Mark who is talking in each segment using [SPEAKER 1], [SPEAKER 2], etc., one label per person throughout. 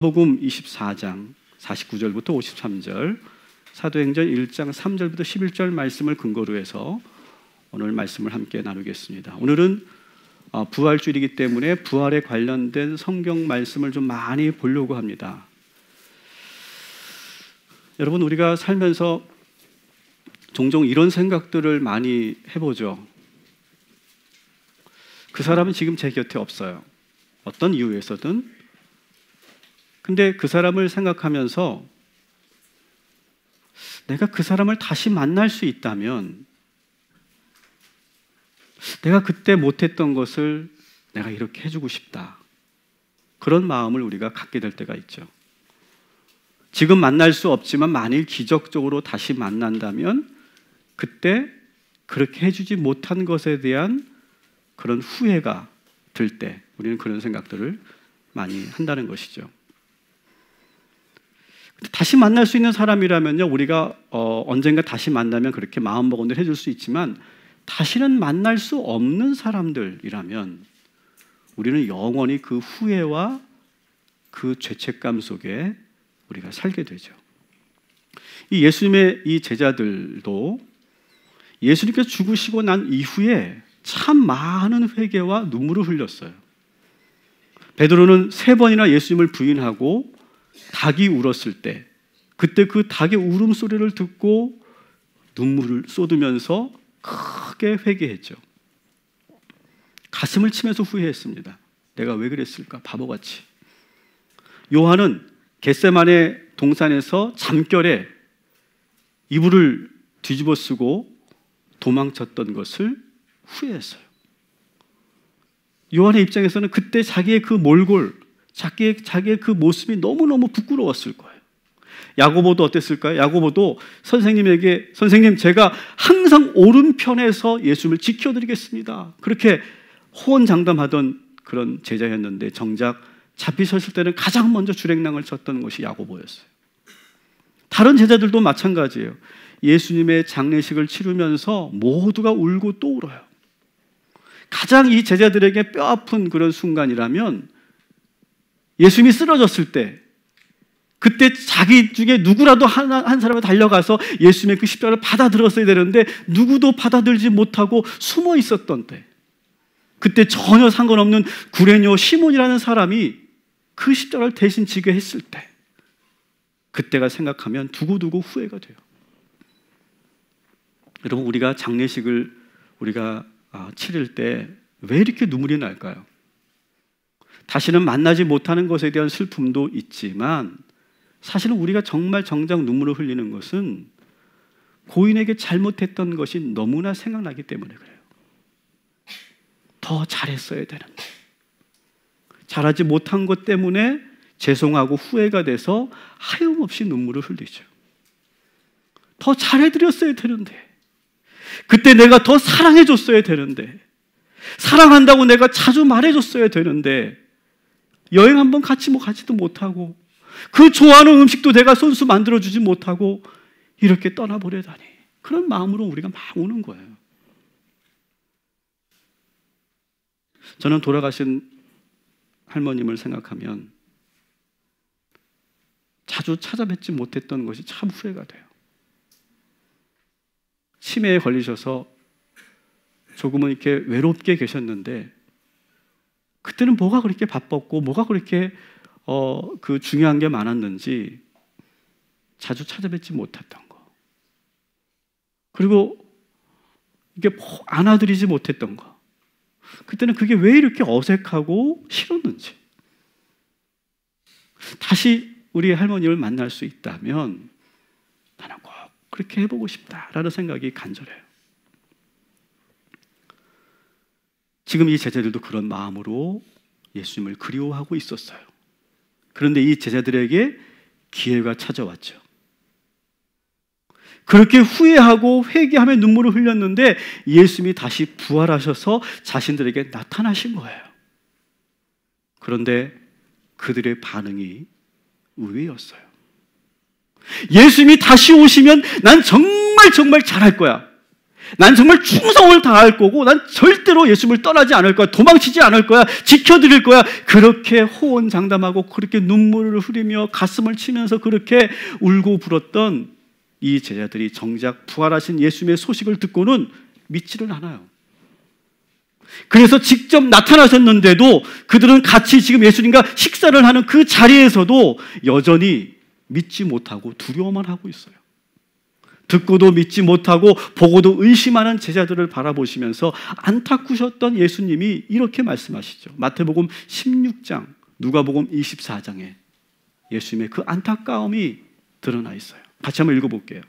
[SPEAKER 1] 복음 24장 49절부터 53절, 사도행전 1장 3절부터 11절 말씀을 근거로 해서 오늘 말씀을 함께 나누겠습니다. 오늘은 부활주일이기 때문에 부활에 관련된 성경 말씀을 좀 많이 보려고 합니다. 여러분, 우리가 살면서 종종 이런 생각들을 많이 해보죠. 그 사람은 지금 제 곁에 없어요. 어떤 이유에서든. 근데 그 사람을 생각하면서 내가 그 사람을 다시 만날 수 있다면 내가 그때 못했던 것을 내가 이렇게 해주고 싶다. 그런 마음을 우리가 갖게 될 때가 있죠. 지금 만날 수 없지만 만일 기적적으로 다시 만난다면 그때 그렇게 해주지 못한 것에 대한 그런 후회가 들 때 우리는 그런 생각들을 많이 한다는 것이죠. 다시 만날 수 있는 사람이라면요, 우리가 언젠가 다시 만나면 그렇게 마음먹은 대로 해줄 수 있지만 다시는 만날 수 없는 사람들이라면 우리는 영원히 그 후회와 그 죄책감 속에 우리가 살게 되죠. 이 예수님의 이 제자들도 예수님께서 죽으시고 난 이후에 참 많은 회개와 눈물을 흘렸어요. 베드로는 3번이나 예수님을 부인하고 닭이 울었을 때, 그때 그 닭의 울음소리를 듣고 눈물을 쏟으면서 크게 회개했죠. 가슴을 치면서 후회했습니다. 내가 왜 그랬을까? 바보같이. 요한은 겟세마네 동산에서 잠결에 이불을 뒤집어 쓰고 도망쳤던 것을 후회했어요. 요한의 입장에서는 그때 자기의 그 몰골, 자기의 그 모습이 너무너무 부끄러웠을 거예요. 야고보도 어땠을까요? 야고보도 선생님에게, 선생님, 제가 항상 오른편에서 예수님을 지켜드리겠습니다, 그렇게 호언장담하던 그런 제자였는데 정작 잡히셨을 때는 가장 먼저 주랭랑을 쳤던 것이 야고보였어요. 다른 제자들도 마찬가지예요. 예수님의 장례식을 치르면서 모두가 울고 또 울어요. 가장 이 제자들에게 뼈아픈 그런 순간이라면 예수님이 쓰러졌을 때, 그때 자기 중에 누구라도 한 사람이 달려가서 예수님의 그 십자가를 받아들었어야 되는데 누구도 받아들지 못하고 숨어 있었던 때, 그때 전혀 상관없는 구레뇨 시몬이라는 사람이 그 십자가를 대신 지게 했을 때, 그때가 생각하면 두고두고 후회가 돼요. 여러분, 우리가 장례식을 우리가 치를 때 왜 이렇게 눈물이 날까요? 다시는 만나지 못하는 것에 대한 슬픔도 있지만 사실은 우리가 정말 정작 눈물을 흘리는 것은 고인에게 잘못했던 것이 너무나 생각나기 때문에 그래요. 더 잘했어야 되는데, 잘하지 못한 것 때문에 죄송하고 후회가 돼서 하염없이 눈물을 흘리죠. 더 잘해드렸어야 되는데, 그때 내가 더 사랑해줬어야 되는데, 사랑한다고 내가 자주 말해줬어야 되는데, 여행 한번 같이 가지도 못하고 그 좋아하는 음식도 내가 손수 만들어주지 못하고 이렇게 떠나버려다니, 그런 마음으로 우리가 막 우는 거예요. 저는 돌아가신 할머님을 생각하면 자주 찾아뵙지 못했던 것이 참 후회가 돼요. 치매에 걸리셔서 조금은 이렇게 외롭게 계셨는데 그때는 뭐가 그렇게 바빴고 뭐가 그렇게 그 중요한 게 많았는지 자주 찾아뵙지 못했던 거, 그리고 이게 안아드리지 못했던 거, 그때는 그게 왜 이렇게 어색하고 싫었는지. 다시 우리 할머니를 만날 수 있다면 나는 꼭 그렇게 해보고 싶다라는 생각이 간절해요. 지금 이 제자들도 그런 마음으로 예수님을 그리워하고 있었어요. 그런데 이 제자들에게 기회가 찾아왔죠. 그렇게 후회하고 회개하며 눈물을 흘렸는데 예수님이 다시 부활하셔서 자신들에게 나타나신 거예요. 그런데 그들의 반응이 의외였어요. 예수님이 다시 오시면 난 정말 잘할 거야. 난 정말 충성을 다할 거고 난 절대로 예수님을 떠나지 않을 거야. 도망치지 않을 거야. 지켜드릴 거야. 그렇게 호언장담하고 그렇게 눈물을 흘리며 가슴을 치면서 그렇게 울고 불었던 이 제자들이 정작 부활하신 예수님의 소식을 듣고는 믿지를 않아요. 그래서 직접 나타나셨는데도 그들은 같이 지금 예수님과 식사를 하는 그 자리에서도 여전히 믿지 못하고 두려워만 하고 있어요. 듣고도 믿지 못하고 보고도 의심하는 제자들을 바라보시면서 안타꾸셨던 예수님이 이렇게 말씀하시죠. 마태복음 16장, 누가복음 24장에 예수님의 그 안타까움이 드러나 있어요. 같이 한번 읽어볼게요.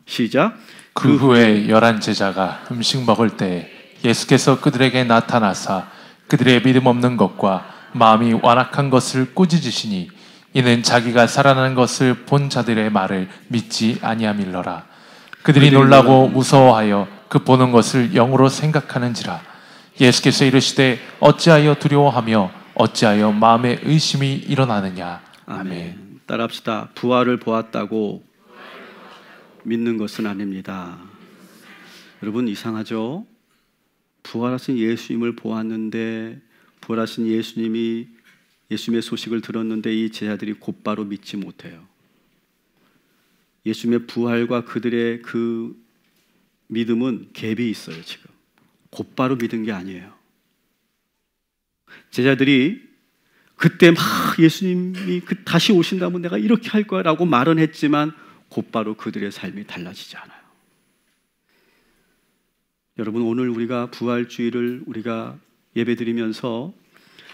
[SPEAKER 1] 시작.
[SPEAKER 2] 그 후에 11 제자가 음식 먹을 때 예수께서 그들에게 나타나사 그들의 믿음 없는 것과 마음이 완악한 것을 꾸짖으시니 이는 자기가 살아나는 것을 본 자들의 말을 믿지 아니함일러라. 그들이 놀라고 무서워하여 그 보는 것을 영으로 생각하는지라. 예수께서 이르시되 어찌하여 두려워하며 어찌하여 마음에 의심이 일어나느냐. 아멘.
[SPEAKER 1] 따라합시다. 부활을 보았다고 믿는 것은 아닙니다. 여러분 이상하죠? 부활하신 예수님을 보았는데 부활하신 예수님이 예수님의 소식을 들었는데 이 제자들이 곧바로 믿지 못해요. 예수님의 부활과 그들의 그 믿음은 갭이 있어요. 지금 곧바로 믿은 게 아니에요. 제자들이 그때 막 예수님이 다시 오신다면 내가 이렇게 할 거야 라고 말은 했지만 곧바로 그들의 삶이 달라지지 않아요. 여러분 오늘 우리가 부활주의를 우리가 예배드리면서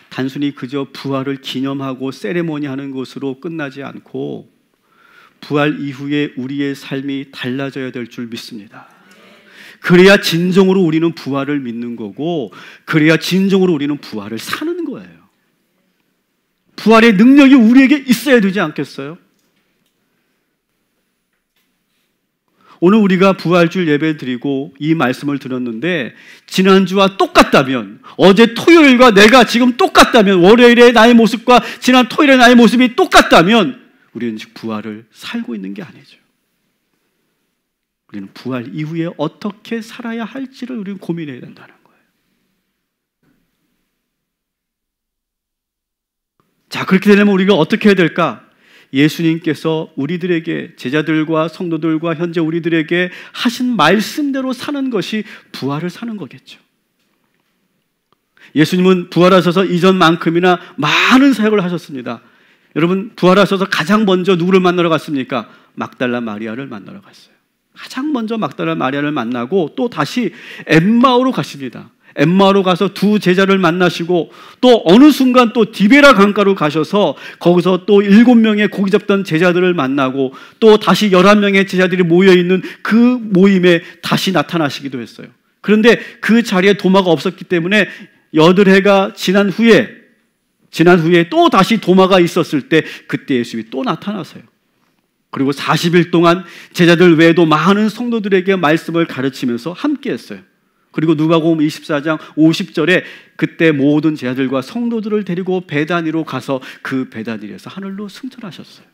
[SPEAKER 1] 단순히 그저 부활을 기념하고 세레모니 하는 것으로 끝나지 않고 부활 이후에 우리의 삶이 달라져야 될 줄 믿습니다. 그래야 진정으로 우리는 부활을 믿는 거고 그래야 진정으로 우리는 부활을 사는 거예요. 부활의 능력이 우리에게 있어야 되지 않겠어요? 오늘 우리가 부활주일 예배 드리고 이 말씀을 들었는데 지난주와 똑같다면 어제 토요일과 내가 지금 똑같다면 월요일의 나의 모습과 지난 토요일의 나의 모습이 똑같다면 우리는 지금 부활을 살고 있는 게 아니죠. 우리는 부활 이후에 어떻게 살아야 할지를 우리는 고민해야 된다는 거예요. 자, 그렇게 되려면 우리가 어떻게 해야 될까? 예수님께서 우리들에게 제자들과 성도들과 현재 우리들에게 하신 말씀대로 사는 것이 부활을 사는 거겠죠. 예수님은 부활하셔서 이전만큼이나 많은 사역을 하셨습니다. 여러분 부활하셔서 가장 먼저 누구를 만나러 갔습니까? 막달라 마리아를 만나러 갔어요. 가장 먼저 막달라 마리아를 만나고 또 다시 엠마오로 가십니다. 엠마오로 가서 두 제자를 만나시고 또 어느 순간 또 디베라 강가로 가셔서 거기서 또 7명의 고기 잡던 제자들을 만나고 또 다시 11명의 제자들이 모여있는 그 모임에 다시 나타나시기도 했어요. 그런데 그 자리에 도마가 없었기 때문에 8해가 지난 후에 또 다시 도마가 있었을 때 그때 예수님이 또 나타나세요. 그리고 40일 동안 제자들 외에도 많은 성도들에게 말씀을 가르치면서 함께 했어요. 그리고 누가복음 24장 50절에 그때 모든 제자들과 성도들을 데리고 베다니로 가서 그 베다니에서 하늘로 승천하셨어요.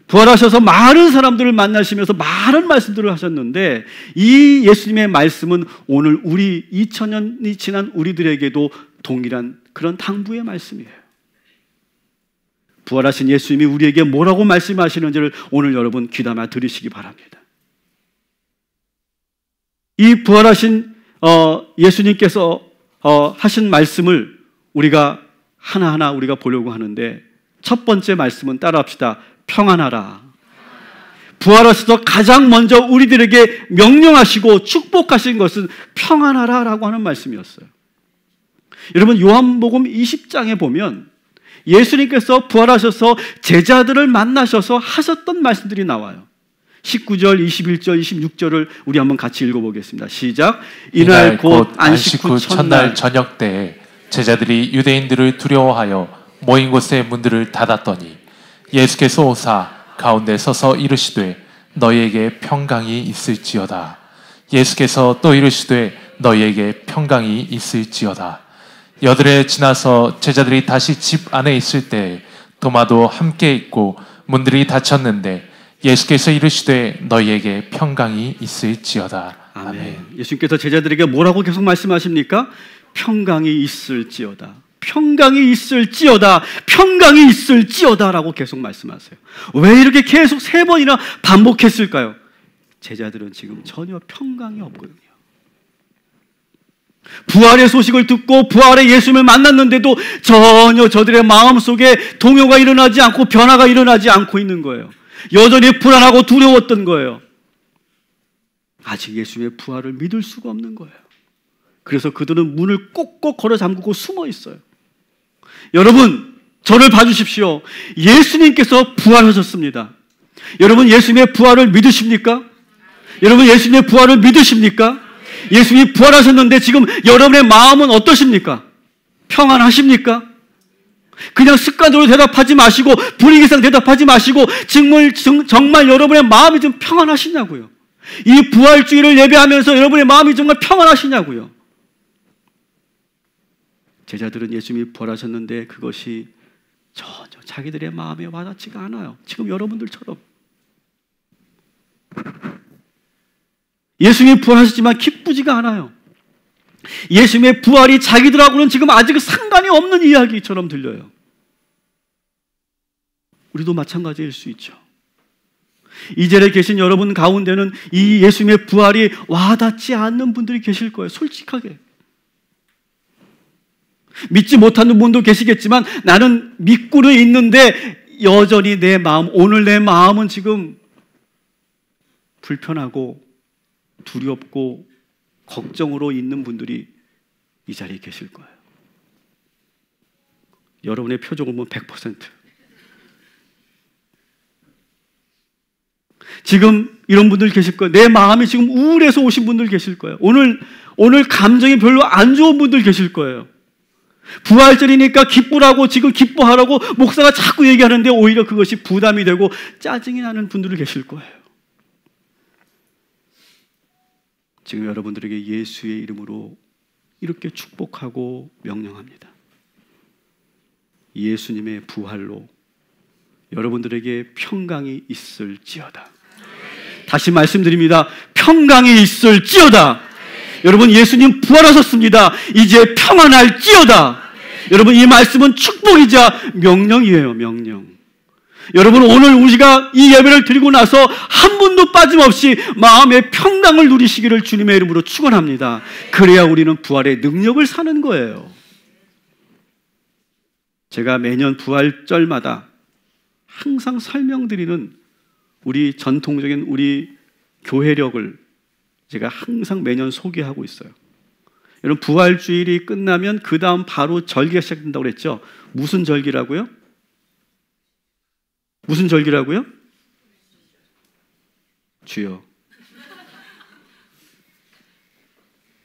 [SPEAKER 1] 부활하셔서 많은 사람들을 만나시면서 많은 말씀들을 하셨는데 이 예수님의 말씀은 오늘 우리 2000년이 지난 우리들에게도 동일한 그런 당부의 말씀이에요. 부활하신 예수님이 우리에게 뭐라고 말씀하시는지를 오늘 여러분 귀담아 들으시기 바랍니다. 이 부활하신 예수님께서 하신 말씀을 우리가 하나하나 우리가 보려고 하는데 첫 번째 말씀은 따라합시다. 평안하라. 부활하셔서 가장 먼저 우리들에게 명령하시고 축복하신 것은 평안하라라고 하는 말씀이었어요. 여러분 요한복음 20장에 보면 예수님께서 부활하셔서 제자들을 만나셔서 하셨던 말씀들이 나와요. 19절, 21절, 26절을 우리 한번 같이 읽어보겠습니다. 시작. 이날 곧 안식 후
[SPEAKER 2] 첫날 저녁 때에 제자들이 유대인들을 두려워하여 모인 곳의 문들을 닫았더니 예수께서 오사 가운데 서서 이르시되 너희에게 평강이 있을지어다. 예수께서 또 이르시되 너희에게 평강이 있을지어다. 8해 지나서 제자들이 다시 집 안에 있을 때 도마도 함께 있고 문들이 닫혔는데 예수께서 이르시되 너희에게 평강이 있을지어다.
[SPEAKER 1] 아멘. 예수님께서 제자들에게 뭐라고 계속 말씀하십니까? 평강이 있을지어다. 평강이 있을지어다. 평강이 있을지어다라고 계속 말씀하세요. 왜 이렇게 계속 3번이나 반복했을까요? 제자들은 지금 전혀 평강이 없거든요. 부활의 소식을 듣고 부활의 예수님을 만났는데도 전혀 저들의 마음속에 동요가 일어나지 않고 변화가 일어나지 않고 있는 거예요. 여전히 불안하고 두려웠던 거예요. 아직 예수님의 부활을 믿을 수가 없는 거예요. 그래서 그들은 문을 꼭꼭 걸어 잠그고 숨어 있어요. 여러분, 저를 봐주십시오. 예수님께서 부활하셨습니다. 여러분, 예수님의 부활을 믿으십니까? 여러분, 예수님의 부활을 믿으십니까? 예수님이 부활하셨는데 지금 여러분의 마음은 어떠십니까? 평안하십니까? 그냥 습관적으로 대답하지 마시고 분위기상 대답하지 마시고 정말 여러분의 마음이 좀 평안하시냐고요. 이 부활주의를 예배하면서 여러분의 마음이 정말 평안하시냐고요. 제자들은 예수님이 부활하셨는데 그것이 전혀 자기들의 마음에 와닿지가 않아요. 지금 여러분들처럼. 예수님이 부활하셨지만 기쁘지가 않아요. 예수님의 부활이 자기들하고는 지금 아직 상관이 없는 이야기처럼 들려요. 우리도 마찬가지일 수 있죠. 이 자리에 계신 여러분 가운데는 이 예수님의 부활이 와닿지 않는 분들이 계실 거예요. 솔직하게. 믿지 못하는 분도 계시겠지만 나는 믿고는 있는데 여전히 내 마음, 오늘 내 마음은 지금 불편하고 두렵고 걱정으로 있는 분들이 이 자리에 계실 거예요. 여러분의 표정을 보면 100%. 지금 이런 분들 계실 거예요. 내 마음이 지금 우울해서 오신 분들 계실 거예요. 오늘 감정이 별로 안 좋은 분들 계실 거예요. 부활절이니까 기쁘라고 지금 기뻐하라고 목사가 자꾸 얘기하는데 오히려 그것이 부담이 되고 짜증이 나는 분들이 계실 거예요. 지금 여러분들에게 예수의 이름으로 이렇게 축복하고 명령합니다. 예수님의 부활로 여러분들에게 평강이 있을지어다. 다시 말씀드립니다. 평강이 있을지어다. 여러분, 예수님 부활하셨습니다. 이제 평안할지어다. 여러분, 이 말씀은 축복이자 명령이에요. 명령. 여러분, 오늘 우리가 이 예배를 드리고 나서 한 분도 빠짐없이 마음의 평강을 누리시기를 주님의 이름으로 축원합니다. 그래야 우리는 부활의 능력을 사는 거예요. 제가 매년 부활절마다 항상 설명드리는 우리 전통적인 우리 교회력을 제가 항상 매년 소개하고 있어요. 여러분, 부활주일이 끝나면 그 다음 바로 절기가 시작된다고 그랬죠? 무슨 절기라고요? 무슨 절기라고요? 주여.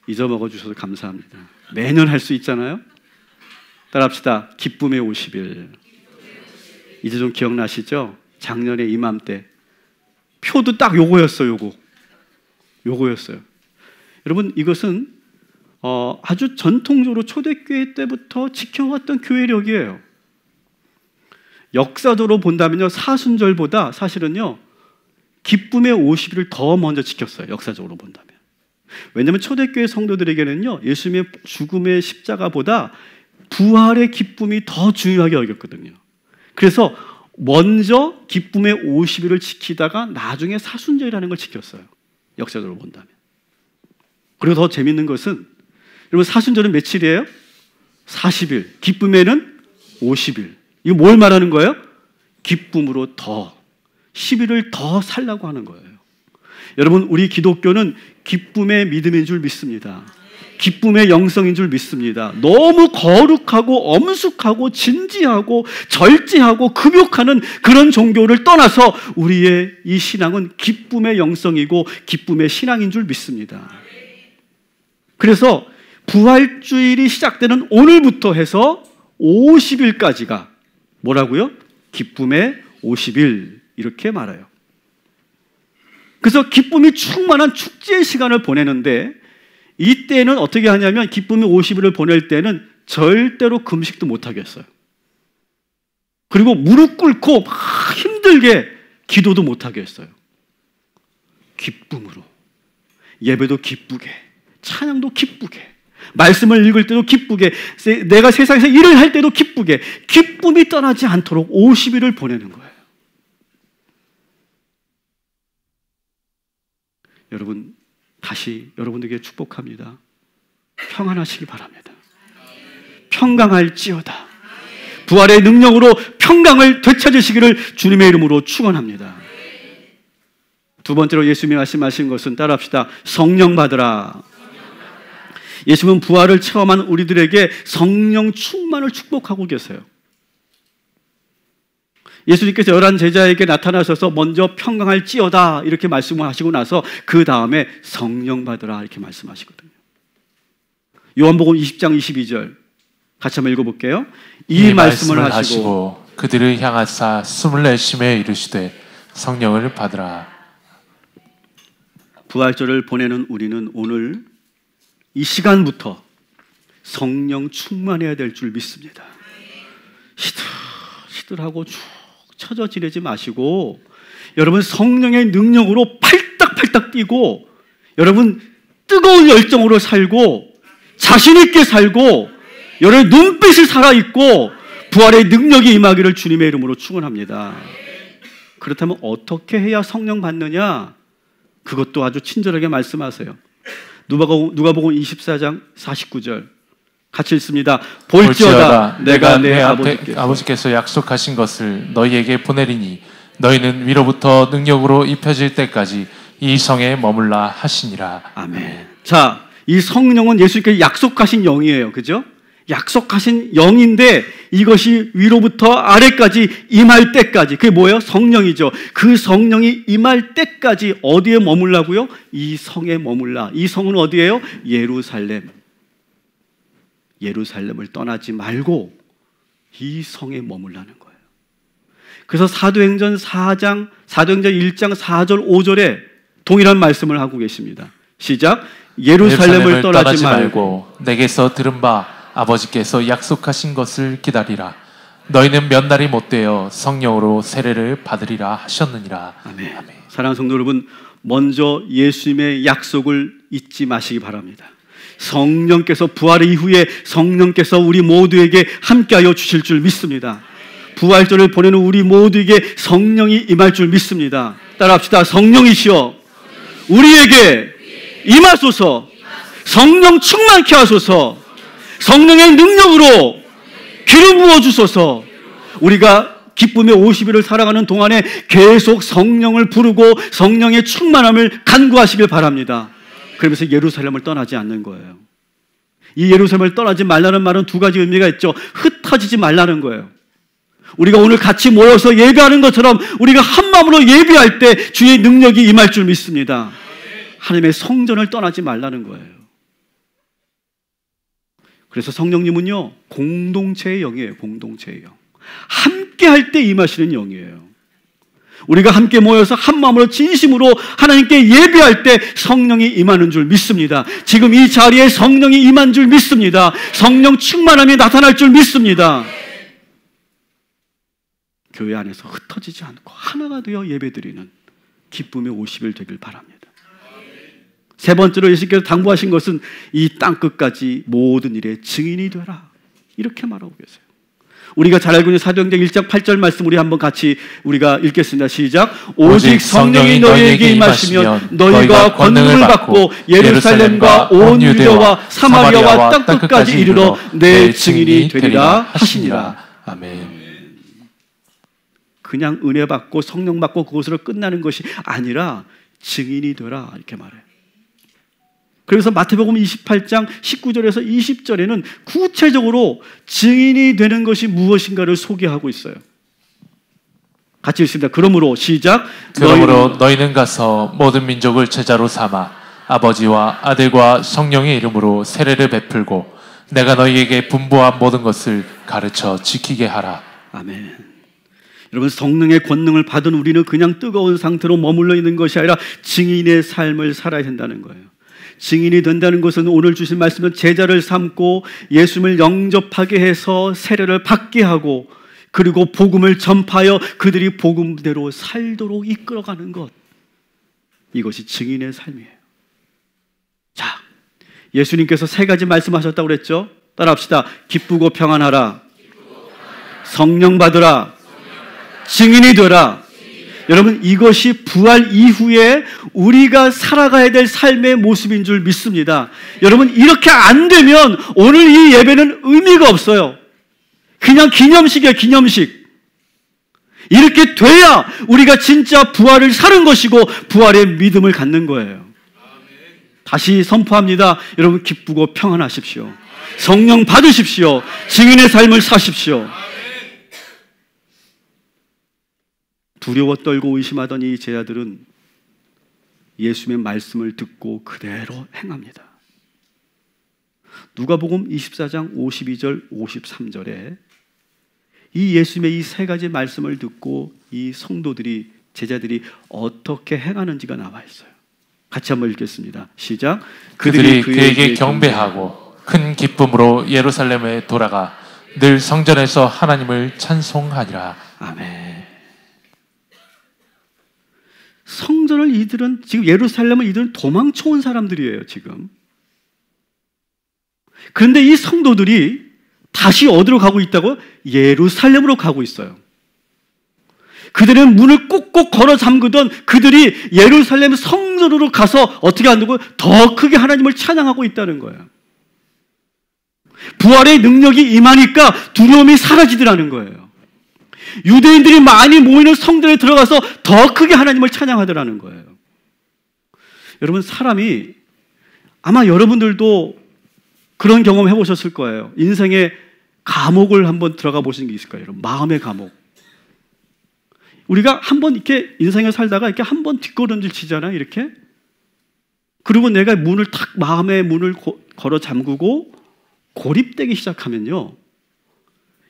[SPEAKER 1] 잊어먹어 주셔서 감사합니다. 매년 할 수 있잖아요? 따라합시다. 기쁨의 50일. 이제 좀 기억나시죠? 작년에 이맘때. 표도 딱 요거였어요. 요거였어요. 여러분, 이것은 아주 전통적으로 초대교회 때부터 지켜왔던 교회력이에요. 역사적으로 본다면요, 사순절보다 사실은요 기쁨의 50일을 더 먼저 지켰어요. 역사적으로 본다면. 왜냐하면 초대교회 성도들에게는요 예수님의 죽음의 십자가보다 부활의 기쁨이 더 중요하게 여겼거든요. 그래서 먼저 기쁨의 50일을 지키다가 나중에 사순절이라는 걸 지켰어요. 역사적으로 본다면. 그리고 더 재밌는 것은 여러분, 사순절은 며칠이에요? 40일. 기쁨에는 50일. 이거 뭘 말하는 거예요? 기쁨으로 더 10일을 더 살라고 하는 거예요. 여러분, 우리 기독교는 기쁨의 믿음인 줄 믿습니다. 기쁨의 영성인 줄 믿습니다. 너무 거룩하고 엄숙하고 진지하고 절제하고 금욕하는 그런 종교를 떠나서 우리의 이 신앙은 기쁨의 영성이고 기쁨의 신앙인 줄 믿습니다. 그래서 부활주일이 시작되는 오늘부터 해서 50일까지가 뭐라고요? 기쁨의 50일 이렇게 말해요. 그래서 기쁨이 충만한 축제의 시간을 보내는데 이때는 어떻게 하냐면 기쁨의 50일을 보낼 때는 절대로 금식도 못 하겠어요. 그리고 무릎 꿇고 막 힘들게 기도도 못하게 했어요. 기쁨으로. 예배도 기쁘게, 찬양도 기쁘게, 말씀을 읽을 때도 기쁘게, 내가 세상에서 일을 할 때도 기쁘게, 기쁨이 떠나지 않도록 50일을 보내는 거예요. 여러분, 다시 여러분에게 축복합니다. 평안하시기 바랍니다. 평강할지어다. 부활의 능력으로 평강을 되찾으시기를 주님의 이름으로 축원합니다. 두 번째로 예수님이 말씀하신 것은 따라합시다. 성령 받으라. 예수님은 부활을 체험한 우리들에게 성령 충만을 축복하고 계세요. 예수님께서 11 제자에게 나타나셔서 먼저 평강할지어다 이렇게 말씀을 하시고 나서 그 다음에 성령 받으라 이렇게 말씀하시거든요. 요한복음 20장 22절 같이 한번 읽어볼게요. 이 말씀을 하시고
[SPEAKER 2] 그들을 향하사 24심에 이르시되 성령을 받으라.
[SPEAKER 1] 부활절을 보내는 우리는 오늘 이 시간부터 성령 충만해야 될 줄 믿습니다. 시들하고 쭉 처져 지내지 마시고 여러분 성령의 능력으로 팔딱팔딱 뛰고 여러분 뜨거운 열정으로 살고 자신 있게 살고 여러분 눈빛이 살아있고 부활의 능력이 임하기를 주님의 이름으로 축원합니다. 그렇다면 어떻게 해야 성령 받느냐? 그것도 아주 친절하게 말씀하세요. 누가복음 24장 49절 같이 읽습니다. 볼지어다 내가 내
[SPEAKER 2] 아버지께서 약속하신 것을 너희에게 보내리니 너희는 위로부터 능력으로 입혀질 때까지 이 성에 머물라 하시니라.
[SPEAKER 1] 아멘. 자, 이 성령은 예수님께서 약속하신 영이에요. 그죠? 약속하신 영인데 이것이 위로부터 아래까지 임할 때까지, 그게 뭐예요? 성령이죠. 그 성령이 임할 때까지 어디에 머물라고요? 이 성에 머물라. 이 성은 어디예요? 예루살렘. 예루살렘을 떠나지 말고 이 성에 머물라는 거예요. 그래서 사도행전 1장 4절 5절에 동일한 말씀을 하고 계십니다. 시작. 예루살렘을 떠나지 말고
[SPEAKER 2] 내게서 들은 바 아버지께서 약속하신 것을 기다리라. 너희는 몇 날이 못되어 성령으로 세례를 받으리라 하셨느니라.
[SPEAKER 1] 아멘. 아멘. 사랑하는 성도 여러분, 먼저 예수님의 약속을 잊지 마시기 바랍니다. 성령께서 부활 이후에 성령께서 우리 모두에게 함께하여 주실 줄 믿습니다. 부활절을 보내는 우리 모두에게 성령이 임할 줄 믿습니다. 따라합시다. 성령이시여 우리에게 임하소서. 성령 충만케 하소서. 성령의 능력으로 기름 부어주소서. 우리가 기쁨의 50일을 살아가는 동안에 계속 성령을 부르고 성령의 충만함을 간구하시길 바랍니다. 그러면서 예루살렘을 떠나지 않는 거예요. 이 예루살렘을 떠나지 말라는 말은 두 가지 의미가 있죠. 흩어지지 말라는 거예요. 우리가 오늘 같이 모여서 예배하는 것처럼 우리가 한 마음으로 예배할 때 주의 능력이 임할 줄 믿습니다. 하나님의 성전을 떠나지 말라는 거예요. 그래서 성령님은요, 공동체의 영이에요. 공동체의 영. 함께 할 때 임하시는 영이에요. 우리가 함께 모여서 한 마음으로 진심으로 하나님께 예배할 때 성령이 임하는 줄 믿습니다. 지금 이 자리에 성령이 임한 줄 믿습니다. 성령 충만함이 나타날 줄 믿습니다. 교회 안에서 흩어지지 않고 하나가 되어 예배드리는 기쁨의 50일 되길 바랍니다. 세 번째로 예수께서 당부하신 것은 이 땅끝까지 모든 일의 증인이 되라. 이렇게 말하고 계세요. 우리가 잘 알고 있는 사도행전 1장 8절 말씀 우리 한번 같이 우리가 읽겠습니다. 시작. 오직 성령이 너희에게 임하시면 너희가 권능을 받고 예루살렘과 온 유대와 사마리아와 땅끝까지 이르러 내 증인이 되리라 하시니라.
[SPEAKER 2] 아멘.
[SPEAKER 1] 그냥 은혜 받고 성령 받고 그것으로 끝나는 것이 아니라 증인이 되라 이렇게 말해요. 그래서 마태복음 28장 19절에서 20절에는 구체적으로 증인이 되는 것이 무엇인가를 소개하고 있어요. 같이 읽습니다. 그러므로 시작.
[SPEAKER 2] 그러므로 너희는 가서 모든 민족을 제자로 삼아 아버지와 아들과 성령의 이름으로 세례를 베풀고 내가 너희에게 분부한 모든 것을 가르쳐 지키게 하라.
[SPEAKER 1] 아멘. 여러분, 성령의 권능을 받은 우리는 그냥 뜨거운 상태로 머물러 있는 것이 아니라 증인의 삶을 살아야 된다는 거예요. 증인이 된다는 것은 오늘 주신 말씀은 제자를 삼고 예수님을 영접하게 해서 세례를 받게 하고 그리고 복음을 전파하여 그들이 복음대로 살도록 이끌어가는 것. 이것이 증인의 삶이에요. 자, 예수님께서 세 가지 말씀하셨다고 그랬죠? 따라합시다. 기쁘고 평안하라. 성령 받으라. 증인이 되라. 여러분, 이것이 부활 이후에 우리가 살아가야 될 삶의 모습인 줄 믿습니다. 여러분, 이렇게 안 되면 오늘 이 예배는 의미가 없어요. 그냥 기념식이에요, 기념식. 이렇게 돼야 우리가 진짜 부활을 사는 것이고 부활의 믿음을 갖는 거예요. 다시 선포합니다. 여러분, 기쁘고 평안하십시오. 성령 받으십시오. 증인의 삶을 사십시오. 두려워 떨고 의심하던 이 제자들은 예수님의 말씀을 듣고 그대로 행합니다. 누가복음 24장 52절 53절에 이 예수님의 이 세 가지 말씀을 듣고 이 성도들이, 제자들이 어떻게 행하는지가 나와 있어요. 같이 한번 읽겠습니다. 시작.
[SPEAKER 2] 그들이 그에게 경배하고 큰 기쁨으로 예루살렘에 돌아가 늘 성전에서 하나님을 찬송하니라.
[SPEAKER 1] 아멘. 성전을 이들은, 지금 예루살렘을 이들은 도망쳐 온 사람들이에요, 지금. 그런데 이 성도들이 다시 어디로 가고 있다고? 예루살렘으로 가고 있어요. 그들은 문을 꼭꼭 걸어 잠그던 그들이 예루살렘 성전으로 가서 어떻게 한다고? 더 크게 하나님을 찬양하고 있다는 거예요. 부활의 능력이 임하니까 두려움이 사라지더라는 거예요. 유대인들이 많이 모이는 성전에 들어가서 더 크게 하나님을 찬양하더라는 거예요. 여러분, 사람이, 아마 여러분들도 그런 경험 해보셨을 거예요. 인생의 감옥을 한번 들어가 보신 게 있을 거예요. 여러분, 마음의 감옥. 우리가 한번 이렇게 인생을 살다가 이렇게 한번 뒷걸음질 치잖아요, 이렇게. 그리고 내가 문을 탁, 마음의 문을 걸어 잠그고 고립되기 시작하면요,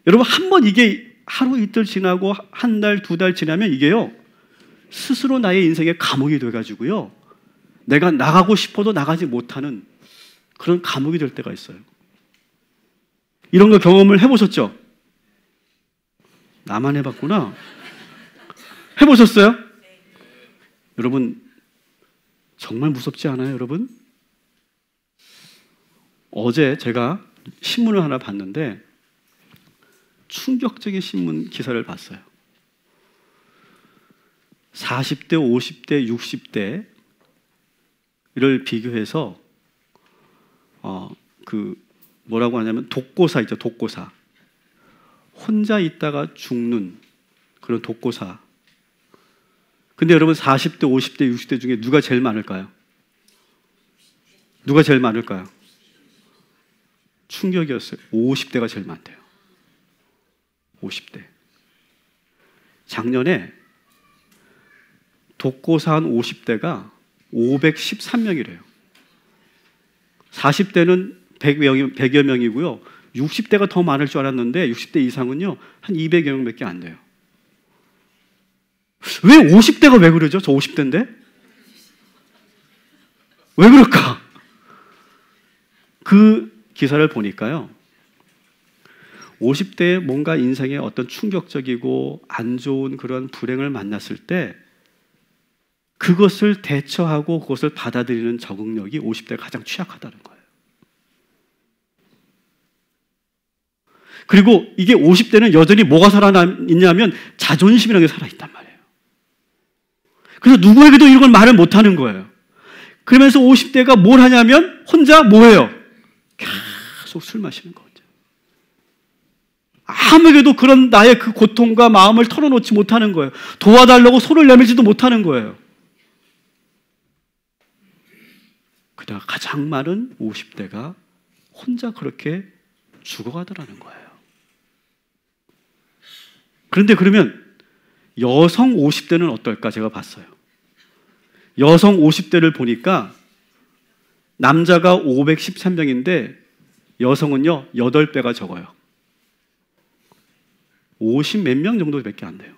[SPEAKER 1] 여러분, 한번 이게 하루 이틀 지나고 한 달, 두 달 지나면 이게요, 스스로 나의 인생의 감옥이 돼가지고요, 내가 나가고 싶어도 나가지 못하는 그런 감옥이 될 때가 있어요. 이런 거 경험을 해보셨죠? 나만 해봤구나. 해보셨어요? 여러분, 정말 무섭지 않아요, 여러분? 어제 제가 신문을 하나 봤는데 충격적인 신문 기사를 봤어요. 40대, 50대, 60대를 비교해서 뭐라고 하냐면 독고사 있죠, 독고사. 혼자 있다가 죽는 그런 독고사. 근데 여러분, 40대, 50대, 60대 중에 누가 제일 많을까요? 누가 제일 많을까요? 충격이었어요. 50대가 제일 많대요. 50대. 작년에 독고사한 50대가 513명이래요. 40대는 100여 명이고요. 60대가 더 많을 줄 알았는데 60대 이상은요, 한 200여 명밖에 안 돼요. 왜 50대가 왜 그러죠? 저 50대인데? 왜 그럴까? 그 기사를 보니까요, 50대에 뭔가 인생에 어떤 충격적이고 안 좋은 그런 불행을 만났을 때 그것을 대처하고 그것을 받아들이는 적응력이 50대가 가장 취약하다는 거예요. 그리고 이게 50대는 여전히 뭐가 살아있냐면 자존심이라는 게 살아있단 말이에요. 그래서 누구에게도 이런 걸 말을 못하는 거예요. 그러면서 50대가 뭘 하냐면 혼자 뭐해요? 계속 술 마시는 거죠. 아무에게도 그런 나의 그 고통과 마음을 털어놓지 못하는 거예요. 도와달라고 손을 내밀지도 못하는 거예요. 그러다가 가장 많은 50대가 혼자 그렇게 죽어가더라는 거예요. 그런데 그러면 여성 50대는 어떨까? 제가 봤어요. 여성 50대를 보니까 남자가 513명인데 여성은요 8배가 적어요. 50 몇 명 정도밖에 안 돼요.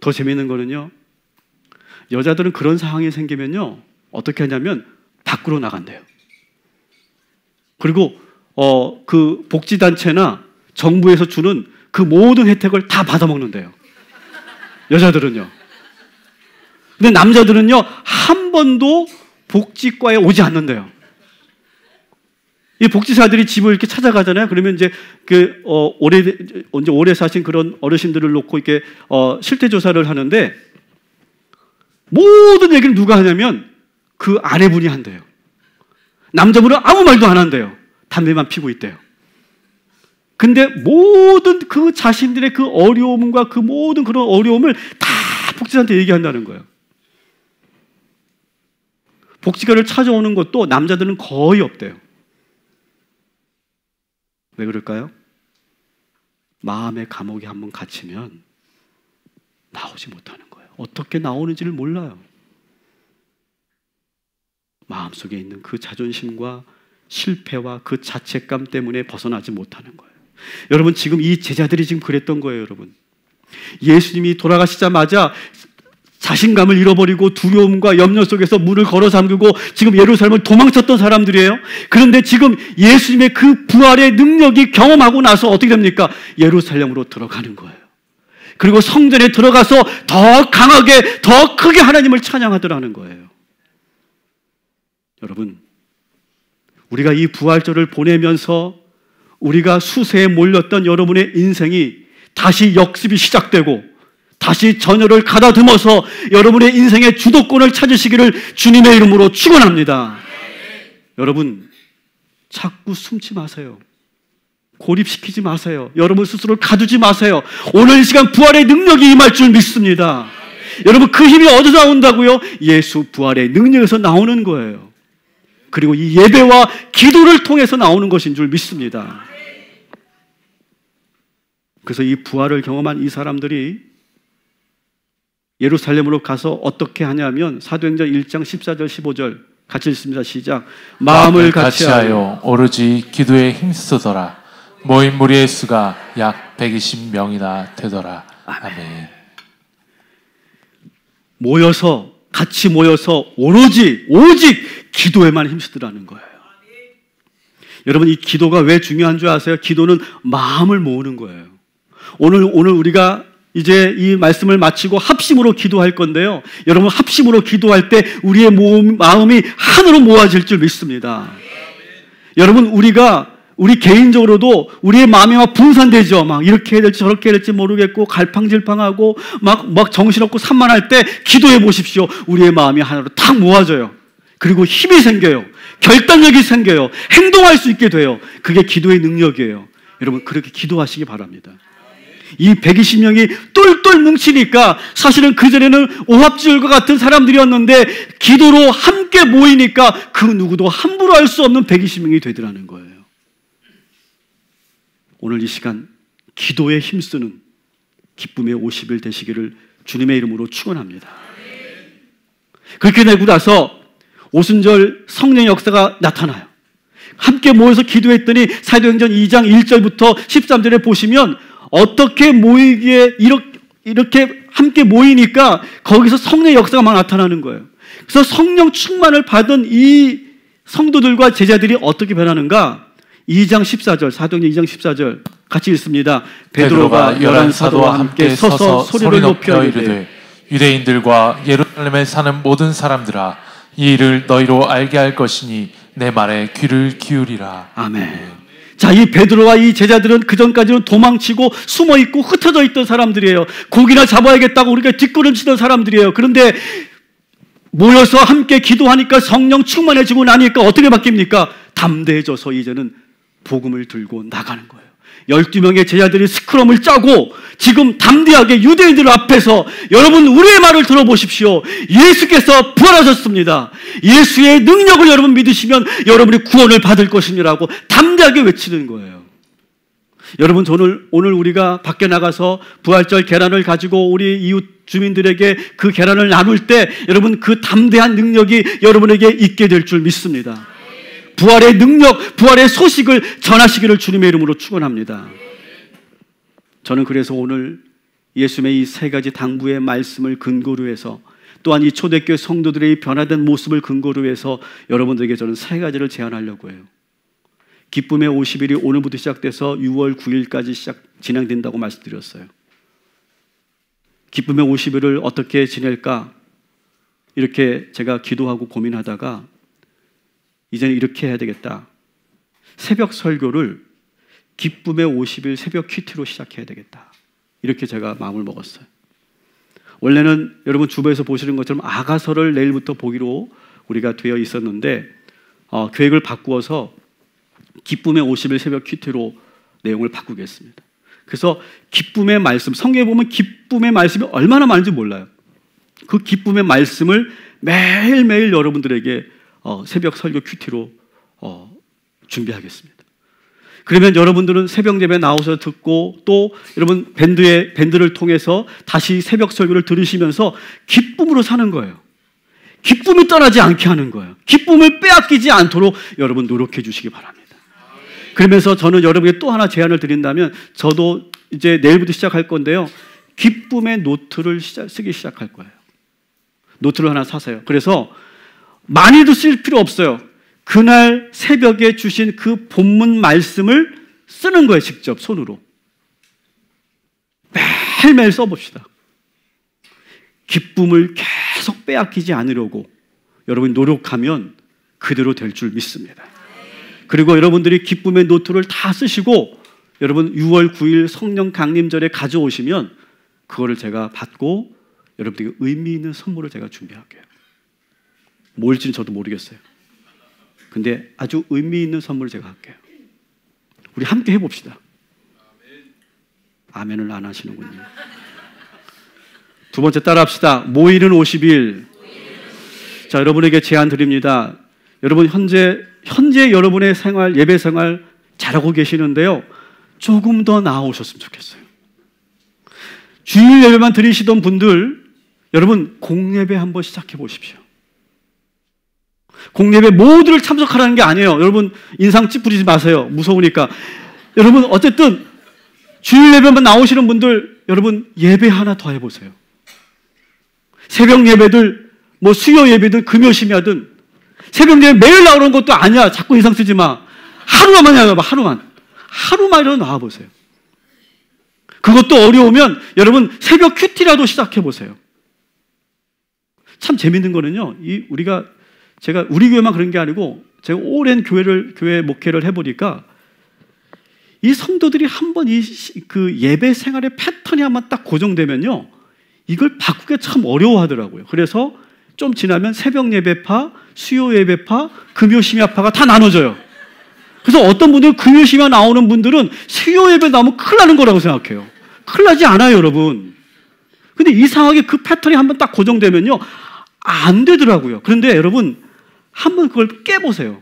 [SPEAKER 1] 더 재미있는 거는요, 여자들은 그런 상황이 생기면요 어떻게 하냐면 밖으로 나간대요. 그리고 그 복지단체나 정부에서 주는 그 모든 혜택을 다 받아먹는데요. 여자들은요. 근데 남자들은요, 한 번도 복지과에 오지 않는데요. 이 복지사들이 집을 이렇게 찾아가잖아요. 그러면 이제 오래 사신 그런 어르신들을 놓고 이렇게 실태 조사를 하는데 모든 얘기를 누가 하냐면 그 아내분이 한대요. 남자분은 아무 말도 안 한대요. 담배만 피고 있대요. 근데 모든 그 자신들의 그 어려움과 그 모든 그런 어려움을 다 복지사한테 얘기한다는 거예요. 복지관을 찾아오는 것도 남자들은 거의 없대요. 왜 그럴까요? 마음의 감옥에 한번 갇히면 나오지 못하는 거예요. 어떻게 나오는지를 몰라요. 마음속에 있는 그 자존심과 실패와 그 자책감 때문에 벗어나지 못하는 거예요. 여러분, 지금 이 제자들이 지금 그랬던 거예요, 여러분. 예수님이 돌아가시자마자 자신감을 잃어버리고 두려움과 염려 속에서 문을 걸어 잠그고 지금 예루살렘을 도망쳤던 사람들이에요. 그런데 지금 예수님의 그 부활의 능력이 경험하고 나서 어떻게 됩니까? 예루살렘으로 들어가는 거예요. 그리고 성전에 들어가서 더 강하게, 더 크게 하나님을 찬양하더라는 거예요. 여러분, 우리가 이 부활절을 보내면서 우리가 수세에 몰렸던 여러분의 인생이 다시 역습이 시작되고 다시 전열을 가다듬어서 여러분의 인생의 주도권을 찾으시기를 주님의 이름으로 축원합니다. 여러분, 자꾸 숨지 마세요. 고립시키지 마세요. 여러분 스스로를 가두지 마세요. 오늘 이 시간 부활의 능력이 임할 줄 믿습니다. 여러분, 그 힘이 어디서 나온다고요? 예수 부활의 능력에서 나오는 거예요. 그리고 이 예배와 기도를 통해서 나오는 것인 줄 믿습니다. 그래서 이 부활을 경험한 이 사람들이 예루살렘으로 가서 어떻게 하냐면 사도행전 1장 14절 15절 같이 읽습니다. 시작. 마음을 같이하여
[SPEAKER 2] 오로지 기도에 힘쓰더라. 모인 무리의 수가 약 120명이나 되더라. 아멘.
[SPEAKER 1] 같이 모여서 오직 기도에만 힘쓰더라는 거예요. 여러분, 이 기도가 왜 중요한 줄 아세요? 기도는 마음을 모으는 거예요. 오늘 우리가 이제 이 말씀을 마치고 합심으로 기도할 건데요. 여러분, 합심으로 기도할 때 우리의 마음이 하나로 모아질 줄 믿습니다. 여러분, 우리 개인적으로도 우리의 마음이 막 분산되죠. 막 이렇게 해야 될지 저렇게 해야 될지 모르겠고 갈팡질팡하고 막 정신없고 산만할 때 기도해 보십시오. 우리의 마음이 하나로 탁 모아져요. 그리고 힘이 생겨요. 결단력이 생겨요. 행동할 수 있게 돼요. 그게 기도의 능력이에요. 여러분, 그렇게 기도하시기 바랍니다. 이 120명이 똘똘 뭉치니까 사실은 그전에는 오합지졸과 같은 사람들이었는데 기도로 함께 모이니까 그 누구도 함부로 할 수 없는 120명이 되더라는 거예요. 오늘 이 시간 기도에 힘쓰는 기쁨의 50일 되시기를 주님의 이름으로 축원합니다. 그렇게 되고 나서 오순절 성령의 역사가 나타나요. 함께 모여서 기도했더니 사도행전 2장 1절부터 13절에 보시면 어떻게 모이기에 이렇게 함께 모이니까 거기서 성령의 역사가 막 나타나는 거예요. 그래서 성령 충만을 받은 이 성도들과 제자들이 어떻게 변하는가? 2장 14절, 사도행전 2장 14절 같이 읽습니다. 베드로가 열한 사도와 함께 서서 소리를 높여 이르되
[SPEAKER 2] 유대인들과 예루살렘에 사는 모든 사람들아, 이 일을 너희로 알게 할 것이니 내 말에 귀를 기울이라.
[SPEAKER 1] 아멘. 자, 이 베드로와 이 제자들은 그전까지는 도망치고 숨어있고 흩어져 있던 사람들이에요. 고기나 잡아야겠다고 우리가 뒷걸음치던 사람들이에요. 그런데 모여서 함께 기도하니까 성령 충만해지고 나니까 어떻게 바뀝니까? 담대해져서 이제는 복음을 들고 나가는 거예요. 12명의 제자들이 스크럼을 짜고 지금 담대하게 유대인들 앞에서 여러분, 우리의 말을 들어보십시오. 예수께서 부활하셨습니다. 예수의 능력을 여러분 믿으시면 여러분이 구원을 받을 것이라고 담대하게 외치는 거예요. 여러분, 오늘 우리가 밖에 나가서 부활절 계란을 가지고 우리 이웃 주민들에게 그 계란을 나눌 때 여러분, 그 담대한 능력이 여러분에게 있게 될 줄 믿습니다. 부활의 능력, 부활의 소식을 전하시기를 주님의 이름으로 축원합니다. 저는 그래서 오늘 예수님의 이 세 가지 당부의 말씀을 근거로 해서 또한 이 초대교회 성도들의 변화된 모습을 근거로 해서 여러분들에게 저는 세 가지를 제안하려고 해요. 기쁨의 50일이 오늘부터 시작돼서 6월 9일까지 진행된다고 말씀드렸어요. 기쁨의 50일을 어떻게 지낼까 이렇게 제가 기도하고 고민하다가 이제는 이렇게 해야 되겠다. 새벽 설교를 기쁨의 50일 새벽 큐티로 시작해야 되겠다. 이렇게 제가 마음을 먹었어요. 원래는 여러분 주보에서 보시는 것처럼 아가서를 내일부터 보기로 우리가 되어 있었는데 계획을 바꾸어서 기쁨의 50일 새벽 큐티로 내용을 바꾸겠습니다. 그래서 기쁨의 말씀, 성경에 보면 기쁨의 말씀이 얼마나 많은지 몰라요. 그 기쁨의 말씀을 매일매일 여러분들에게 새벽 설교 큐티로 준비하겠습니다. 그러면 여러분들은 새벽 예배 나오셔서 듣고 또 여러분 밴드를 통해서 다시 새벽 설교를 들으시면서 기쁨으로 사는 거예요. 기쁨이 떠나지 않게 하는 거예요. 기쁨을 빼앗기지 않도록 여러분 노력해 주시기 바랍니다. 그러면서 저는 여러분에게 또 하나 제안을 드린다면 저도 이제 내일부터 시작할 건데요. 기쁨의 노트를 쓰기 시작할 거예요. 노트를 하나 사세요. 그래서 많이도 쓸 필요 없어요. 그날 새벽에 주신 그 본문 말씀을 쓰는 거예요. 직접 손으로. 매일매일 써봅시다. 기쁨을 계속 빼앗기지 않으려고 여러분이 노력하면 그대로 될 줄 믿습니다. 그리고 여러분들이 기쁨의 노트를 다 쓰시고 여러분 6월 9일 성령 강림절에 가져오시면 그거를 제가 받고 여러분들에게 의미 있는 선물을 제가 준비할게요. 뭘지는 저도 모르겠어요. 근데 아주 의미 있는 선물을 제가 할게요. 우리 함께 해봅시다. 아멘을 안 하시는군요. 두 번째 따라합시다. 모이는 50일. 자, 여러분에게 제안 드립니다. 여러분 현재 여러분의 생활, 예배 생활 잘하고 계시는데요. 조금 더 나아오셨으면 좋겠어요. 주일 예배만 드리시던 분들, 여러분 공예배 한번 시작해 보십시오. 공예배 모두를 참석하라는 게 아니에요. 여러분 인상 찌푸리지 마세요. 무서우니까. 여러분 어쨌든 주일 예배만 나오시는 분들, 여러분 예배 하나 더 해보세요. 새벽 예배들, 뭐 수요 예배든 금요심야든 새벽 예배 매일 나오는 것도 아니야. 자꾸 인상 쓰지 마. 하루만 해봐. 하루만이라도 나와보세요. 그것도 어려우면 여러분 새벽 큐티라도 시작해보세요. 참 재밌는 거는요. 제가 우리 교회만 그런 게 아니고 제가 오랜 교회 목회를 해보니까 이 성도들이 한번 그 예배 생활의 패턴이 한번 딱 고정되면요. 이걸 바꾸기가 참 어려워하더라고요. 그래서 좀 지나면 새벽 예배파, 수요 예배파, 금요 심야파가 다 나눠져요. 그래서 어떤 분들은 금요 심야 나오는 분들은 수요 예배 나오면 큰일 나는 거라고 생각해요. 큰일 나지 않아요, 여러분. 근데 이상하게 그 패턴이 한번 딱 고정되면요. 안 되더라고요. 그런데 여러분 한번 그걸 깨보세요.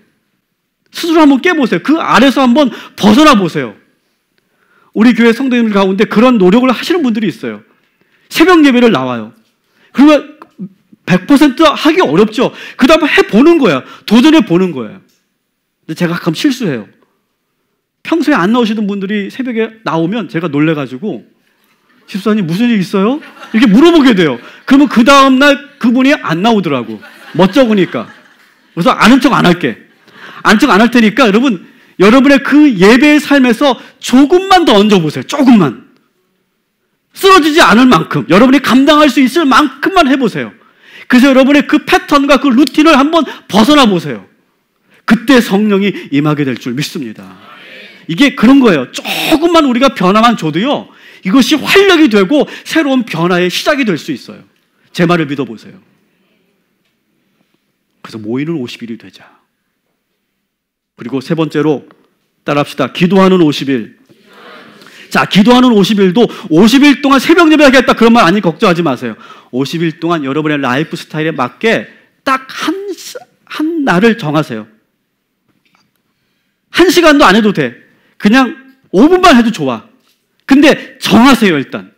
[SPEAKER 1] 스스로 한번 깨보세요. 그 아래서 한번 벗어나 보세요. 우리 교회 성도님들 가운데 그런 노력을 하시는 분들이 있어요. 새벽 예배를 나와요. 그러면 100% 하기 어렵죠. 그 다음에 해보는 거야. 도전해보는 거예요. 근데 제가 가끔 실수해요. 평소에 안 나오시던 분들이 새벽에 나오면 제가 놀래가지고 집사님 무슨 일 있어요? 이렇게 물어보게 돼요. 그러면 그 다음날 그분이 안 나오더라고. 멋쩍으니까. 그래서 아는 척 안 할게. 아는 척 안 할 테니까 여러분의 그 예배의 삶에서 조금만 더 얹어보세요. 조금만. 쓰러지지 않을 만큼, 여러분이 감당할 수 있을 만큼만 해보세요. 그래서 여러분의 그 패턴과 그 루틴을 한번 벗어나 보세요. 그때 성령이 임하게 될 줄 믿습니다. 이게 그런 거예요. 조금만 우리가 변화만 줘도요, 이것이 활력이 되고 새로운 변화의 시작이 될 수 있어요. 제 말을 믿어보세요. 그래서 모이는 50일이 되자. 그리고 세 번째로 따라합시다. 기도하는 50일. 자, 기도하는 50일도 50일 동안 새벽 예배하겠다 그런 말 아니 걱정하지 마세요. 50일 동안 여러분의 라이프 스타일에 맞게 딱 한 날을 정하세요. 1시간도 안 해도 돼. 그냥 5분만 해도 좋아. 근데 정하세요, 일단.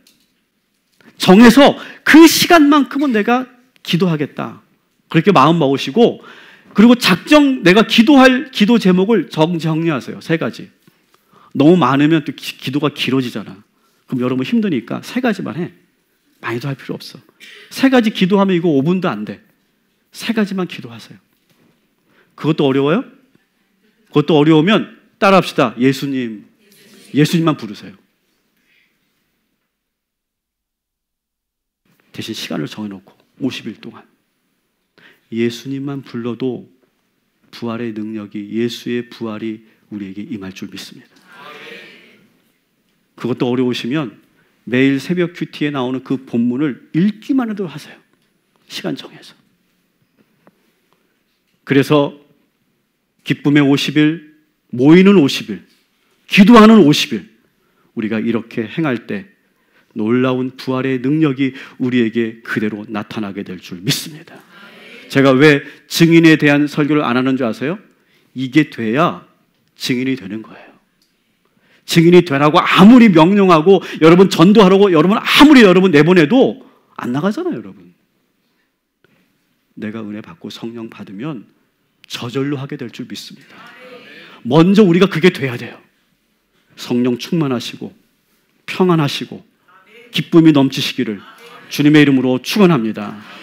[SPEAKER 1] 정해서 그 시간만큼은 내가 기도하겠다. 그렇게 마음 먹으시고, 그리고 내가 기도할 기도 제목을 정리하세요. 3가지. 너무 많으면 또 기도가 길어지잖아. 그럼 여러분 힘드니까 3가지만 해. 많이도 할 필요 없어. 3가지 기도하면 이거 5분도 안 돼. 3가지만 기도하세요. 그것도 어려워요? 그것도 어려우면 따라합시다. 예수님. 예수님만 부르세요. 대신 시간을 정해놓고 50일 동안 예수님만 불러도 부활의 능력이, 예수의 부활이 우리에게 임할 줄 믿습니다. 그것도 어려우시면 매일 새벽 큐티에 나오는 그 본문을 읽기만 해도 하세요. 시간 정해서. 그래서 기쁨의 50일, 모이는 50일, 기도하는 50일, 우리가 이렇게 행할 때 놀라운 부활의 능력이 우리에게 그대로 나타나게 될 줄 믿습니다. 제가 왜 증인에 대한 설교를 안 하는 줄 아세요? 이게 돼야 증인이 되는 거예요. 증인이 되라고 아무리 명령하고 여러분 전도하라고 여러분 내보내도 안 나가잖아요, 여러분. 내가 은혜 받고 성령 받으면 저절로 하게 될 줄 믿습니다. 먼저 우리가 그게 돼야 돼요. 성령 충만하시고 평안하시고 기쁨이 넘치시기를 주님의 이름으로 축원합니다.